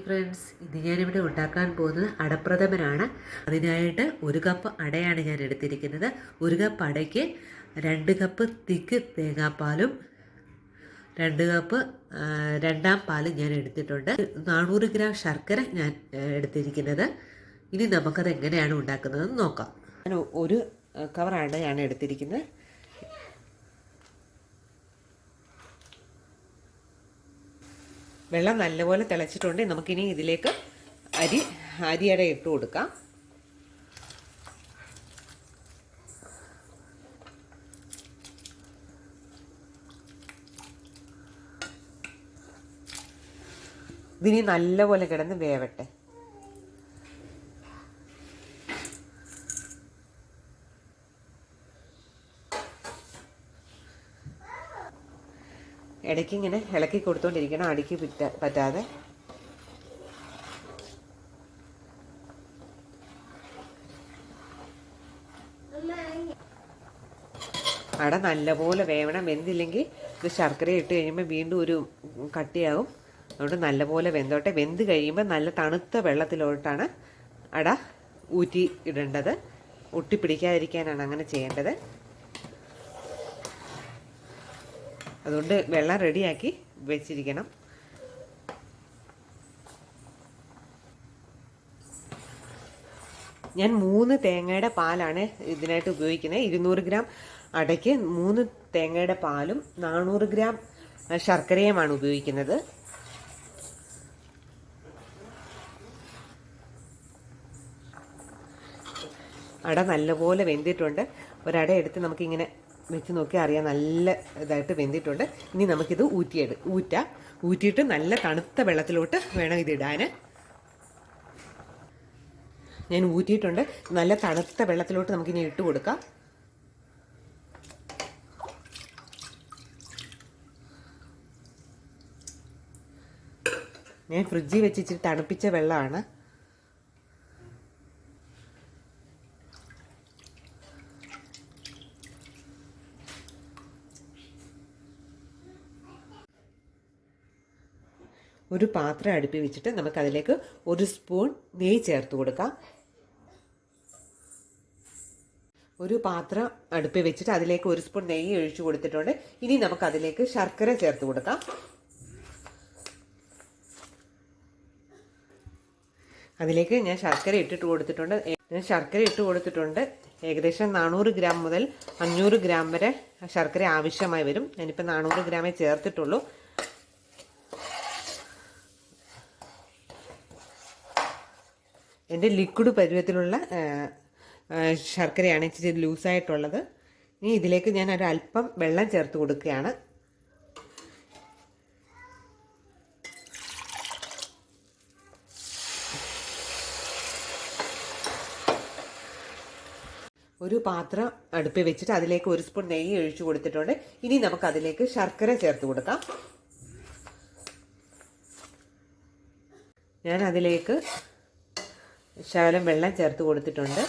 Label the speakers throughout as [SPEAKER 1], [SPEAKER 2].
[SPEAKER 1] Friends, ഇന്ന് ഞാനിവിടെ ഉണ്ടാക്കാൻ പോകുന്നത് അടപ്രഥമനാണ്. അതിനായിട്ട് 1 കപ്പ് അടയാണ് ഞാൻ എടുത്തിരിക്കുന്നത്. 1 കപ്പ് അടയ്ക്ക് 2 കപ്പ് തിക്ക് തേങ്ങാപ്പാലും 2 കപ്പ് രണ്ടാം പാലും ഞാൻ എടുത്തിട്ടുണ്ട്. 400 ഗ്രാം ശർക്കര ഞാൻ എടുത്തിരിക്കുന്നത്. ഇനി നമുക്കത് എങ്ങനെയാണ് ഉണ്ടാക്കുന്നതെന്ന് നോക്കാം. ഞാൻ 1 കവർ അടയാണ് എടുത്തിരിക്കുന്നത്. വെള്ളം നല്ലപോലെ തിളച്ചിട്ടുണ്ട്. നമുക്കിനി ഇതിലേക്ക് അരിയട ഇട്ട് കൊടുക്കാം. ഇതിനി നല്ലപോലെ കിടന്ന് വേവട്ടെ. ഇടയ്ക്ക് ഇങ്ങനെ ഇളക്കി കൊടുത്തോണ്ടിരിക്കണം, അടിക്ക് പറ്റാതെ. അട നല്ലപോലെ വേവണം. വെന്തില്ലെങ്കിൽ ഇത് ശർക്കര ഇട്ട് കഴിയുമ്പോൾ വീണ്ടും ഒരു കട്ടിയാകും. അതുകൊണ്ട് നല്ലപോലെ വെന്തോട്ടെ. വെന്ത് കഴിയുമ്പോൾ നല്ല തണുത്ത വെള്ളത്തിലോട്ടാണ് അട ഊറ്റി ഇടേണ്ടത്. ഒട്ടിപ്പിടിക്കാതിരിക്കാനാണ് അങ്ങനെ ചെയ്യേണ്ടത്. അതുകൊണ്ട് വെള്ളം റെഡിയാക്കി വെച്ചിരിക്കണം. ഞാൻ 3 തേങ്ങയുടെ പാലാണ് ഇതിനായിട്ട് ഉപയോഗിക്കുന്നത്. 200 ഗ്രാം അടയ്ക്ക് 3 തേങ്ങയുടെ പാലും 400 ഗ്രാം ശർക്കരയുമാണ് ഉപയോഗിക്കുന്നത്. അട നല്ലപോലെ വെന്തിട്ടുണ്ട്. ഒരട എടുത്ത് നമുക്കിങ്ങനെ വെച്ച് നോക്കി അറിയാം, നല്ല ഇതായിട്ട് വെന്തിട്ടുണ്ട്. ഇനി നമുക്കിത് ഊറ്റിയിട്ട് നല്ല തണുത്ത വെള്ളത്തിലോട്ട് വേണം ഇതിടാൻ. ഞാൻ ഊറ്റിയിട്ടുണ്ട്. നല്ല തണുത്ത വെള്ളത്തിലോട്ട് നമുക്കിനി ഇട്ട് കൊടുക്കാം. ഞാൻ ഫ്രിഡ്ജിൽ വെച്ചിട്ട് തണുപ്പിച്ച വെള്ളമാണ്. ഒരു പാത്രം അടുപ്പിൽ വെച്ചിട്ട് നമുക്കതിലേക്ക് 1 സ്പൂൺ നെയ്യ് ചേർത്ത് കൊടുക്കാം. ഒരു പാത്രം അടുപ്പിൽ വെച്ചിട്ട് അതിലേക്ക് 1 സ്പൂൺ നെയ്യ് ഒഴിച്ചു കൊടുത്തിട്ടുണ്ട്. ഇനി നമുക്കതിലേക്ക് ശർക്കര ചേർത്ത് കൊടുക്കാം. അതിലേക്ക് ഞാൻ ശർക്കര ഇട്ട് കൊടുത്തിട്ടുണ്ട്. ഏകദേശം 400 ഗ്രാം മുതൽ 500 ഗ്രാം വരെ ശർക്കര ആവശ്യമായി വരും. ഞാനിപ്പോൾ 400 ഗ്രാമേ ചേർത്തിട്ടുള്ളൂ. എൻ്റെ ലിക്വിഡ് പരുവത്തിലുള്ള ശർക്കരയാണ്, ഇച്ചിരി ലൂസായിട്ടുള്ളത്. ഇനി ഇതിലേക്ക് ഞാൻ ഒരല്പം വെള്ളം ചേർത്ത് കൊടുക്കുകയാണ്. ഒരു പാത്രം അടുപ്പിൽ വെച്ചിട്ട് അതിലേക്ക് 1 സ്പൂൺ നെയ്യ് ഒഴിച്ചു കൊടുത്തിട്ടുണ്ട്. ഇനി നമുക്കതിലേക്ക് ശർക്കര ചേർത്ത് കൊടുക്കാം. ഞാൻ അതിലേക്ക് ശകലം വെള്ളം ചേർത്ത് കൊടുത്തിട്ടുണ്ട്.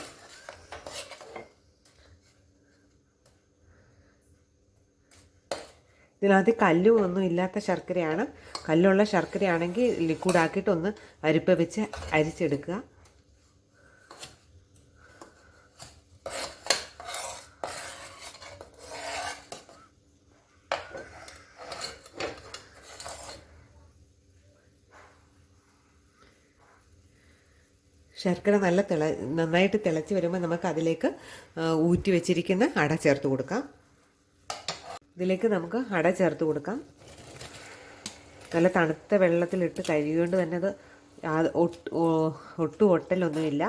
[SPEAKER 1] ഇതിനകത്ത് കല്ലും ഒന്നും ഇല്ലാത്ത ശർക്കരയാണ്. കല്ലുള്ള ശർക്കരയാണെങ്കിൽ ലിക്വിഡാക്കിയിട്ട് ഒന്ന് അരിപ്പ വെച്ച് അരിച്ചെടുക്കുക. ശർക്കര നന്നായിട്ട് തിളച്ച് വരുമ്പോൾ നമുക്ക് അതിലേക്ക് ഊറ്റി വെച്ചിരിക്കുന്ന അട ചേർത്ത് കൊടുക്കാം. ഇതിലേക്ക് നമുക്ക് അട ചേർത്ത് കൊടുക്കാം. നല്ല തണുത്ത വെള്ളത്തിലിട്ട് കഴുകിക്കൊണ്ട് തന്നെ അത് ഒട്ടും ഒട്ടലൊന്നുമില്ല.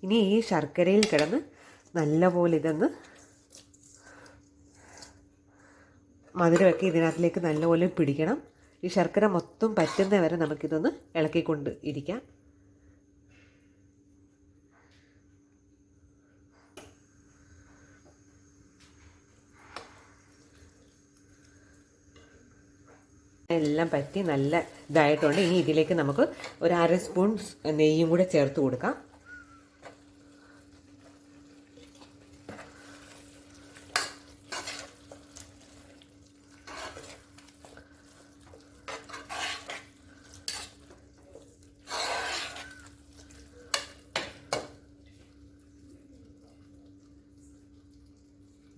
[SPEAKER 1] ഇനി ഈ ശർക്കരയിൽ കിടന്ന് നല്ലപോലെ ഇതൊന്ന് മധുരമൊക്കെ ഇതിനകത്തിലേക്ക് നല്ലപോലെ പിടിക്കണം. ഈ ശർക്കര മൊത്തം പറ്റുന്ന വരെ നമുക്കിതൊന്ന് ഇളക്കിക്കൊണ്ട് ഇരിക്കാം. എല്ലാം പറ്റി നല്ല ഇതായിട്ടുണ്ട്. ഇനി ഇതിലേക്ക് നമുക്ക് 1/2 സ്പൂൺ നെയ്യും കൂടെ ചേർത്ത് കൊടുക്കാം.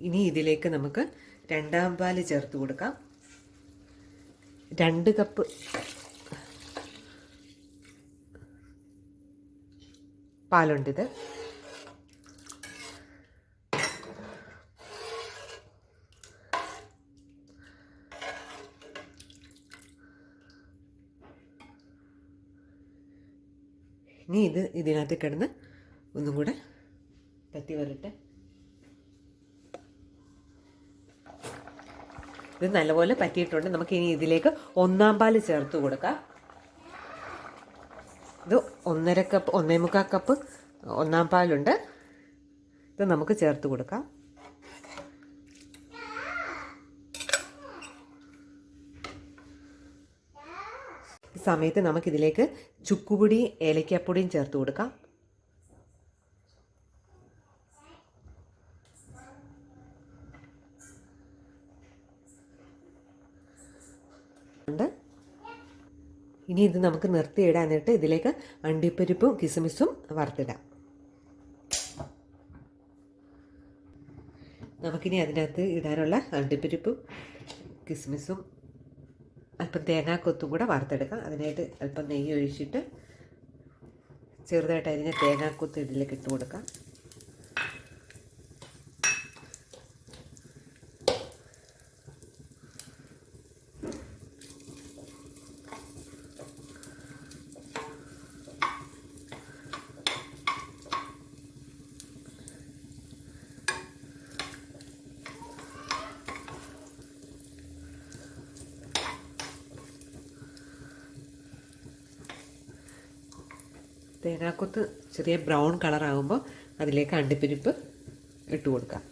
[SPEAKER 1] ഇനി ഇതിലേക്ക് നമുക്ക് രണ്ടാം പാല് ചേർത്ത് കൊടുക്കാം. 2 കപ്പ് പാലുണ്ടിത്. ഇനി ഇതിനകത്ത് കിടന്ന് ഒന്നും കൂടെ പറ്റി വരട്ടെ. ഇത് നല്ലപോലെ പറ്റിയിട്ടുണ്ട്. നമുക്ക് ഇനി ഇതിലേക്ക് 1 പാല് ചേർത്ത് കൊടുക്കാം. ഇത് 1.5 കപ്പ് 1.25 കപ്പ് 1 പാലുണ്ട്. ഇത് നമുക്ക് ചേർത്ത് കൊടുക്കാം. ഈ സമയത്ത് നമുക്കിതിലേക്ക് ചുക്കുപൊടി ഏലക്കാപ്പൊടിയും ചേർത്ത് കൊടുക്കാം. ഇനി ഇത് നമുക്ക് നിർത്തിയിടാനിട്ട് ഇതിലേക്ക് അണ്ടിപ്പരിപ്പും കിസ്മിസും വറുത്തിടാം. നമുക്കിനി അതിനകത്ത് ഇടാനുള്ള അണ്ടിപ്പരിപ്പും കിസ്മിസും അല്പം തേങ്ങാക്കൊത്തും കൂടെ വറുത്തെടുക്കാം. അതിനായിട്ട് അല്പം നെയ്യ് ഒഴിച്ചിട്ട് ചെറുതായിട്ട് അരിഞ്ഞ തേങ്ങാക്കൊത്ത് ഇതിലേക്ക് ഇട്ട് കൊടുക്കാം. തേങ്ങാക്കൊത്ത് ചെറിയ ബ്രൗൺ കളറാകുമ്പോൾ അതിലേക്ക് അണ്ടിപ്പരിപ്പ് ഇട്ട് കൊടുക്കാം.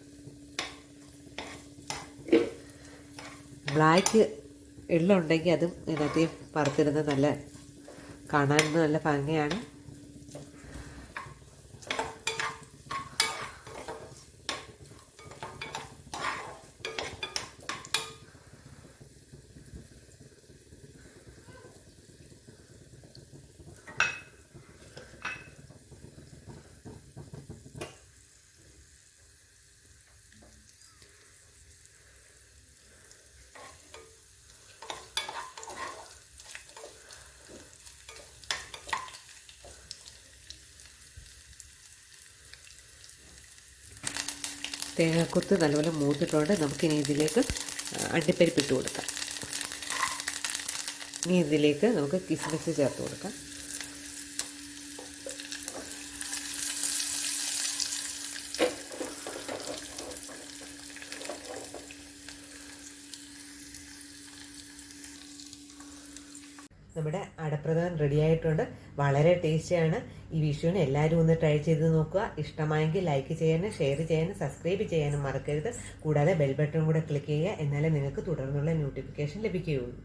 [SPEAKER 1] ബ്ലാക്ക് എള്ളുണ്ടെങ്കിൽ അതും ഇതിനകത്ത് വറുത്തിടുന്നത് കാണാൻ നല്ല ഭംഗിയാണ്. തേങ്ങാക്കൊത്ത് നല്ലപോലെ മൂത്തിട്ടുണ്ട്. നമുക്കിനി ഇതിലേക്ക് അണ്ടിപ്പരിപ്പ് ഇട്ട് കൊടുക്കാം. ഇനി ഇതിലേക്ക് നമുക്ക് കിസ്മിസ് ചേർത്ത് കൊടുക്കാം. നമ്മുടെ അടപ്രഥമൻ റെഡി ആയിട്ടുണ്ട്. വളരെ ടേസ്റ്റിയാണ്. ഈ വിഷുവിന് എല്ലാവരും ഒന്ന് ട്രൈ ചെയ്ത് നോക്കുക. ഇഷ്ടമായെങ്കിൽ ലൈക്ക് ചെയ്യാനും ഷെയർ ചെയ്യാനും സബ്സ്ക്രൈബ് ചെയ്യാനും മറക്കരുത്. കൂടാതെ ബെൽ ബട്ടൺ കൂടെ ക്ലിക്ക് ചെയ്യുക. എന്നാലേ നിങ്ങൾക്ക് തുടർന്നുള്ള നോട്ടിഫിക്കേഷൻ ലഭിക്കുകയുള്ളൂ.